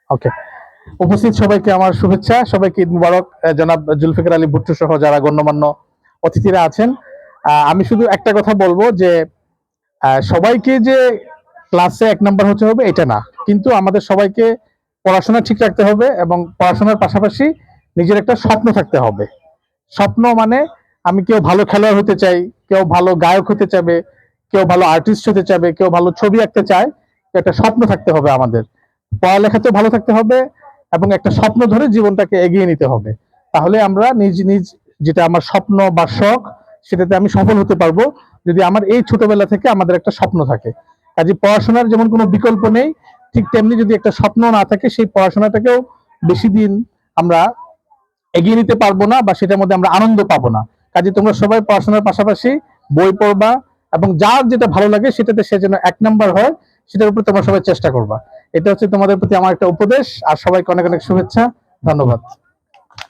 ওকে, উপস্থিত সবাইকে আমার শুভেচ্ছা, সবাইকে ঈদ মুবারক। জনাব জুলফিকার আলী ভুট্টো সহ যারা গণ্যমান্য অতিথিরা আছেন, আমি শুধু একটা কথা বলবো যে সবাইকে যে ক্লাসে 1 নাম্বার হতে হবে এটা না, কিন্তু আমাদের সবাইকে পড়াশোনা ঠিক রাখতে হবে এবং পড়াশোনার পাশাপাশি নিজের একটা স্বপ্ন থাকতে হবে। স্বপ্ন মানে আমি কেউ ভালো খেলোয়াড় হতে চাই, কেউ ভালো গায়ক হতে চাবে, কেউ ভালো আর্টিস্ট হতে চাবে, কেউ ভালো ছবি আঁকতে চায়। একটা স্বপ্ন থাকতে হবে আমাদের, পড়ালেখাতেও ভালো থাকতে হবে এবং একটা স্বপ্ন ধরে জীবনটাকে এগিয়ে নিতে হবে। তাহলে আমরা নিজ নিজ যেটা আমার স্বপ্ন বা শখ, সেটাতে আমি সফল হতে পারবো যদি আমার এই ছোটবেলা থেকে আমাদের একটা স্বপ্ন থাকে। কাজে পড়াশোনার যেমন কোনো বিকল্প নেই, ঠিক তেমনি যদি একটা স্বপ্ন না থাকে, সেই পড়াশোনাটাকেও বেশি দিন আমরা এগিয়ে নিতে পারবো না বা সেটার মধ্যে আমরা আনন্দ পাবো না। কাজে তোমরা সবাই পড়াশোনার পাশাপাশি বই পড়বা এবং যার যেটা ভালো লাগে সেটাতে সে যেন 1 নাম্বার হয়, সেটার উপর তোমরা সবাই চেষ্টা করবা। এটা হচ্ছে তোমাদের প্রতি আমার একটা উপদেশ। আর সবাইকে অনেক অনেক শুভেচ্ছা, ধন্যবাদ।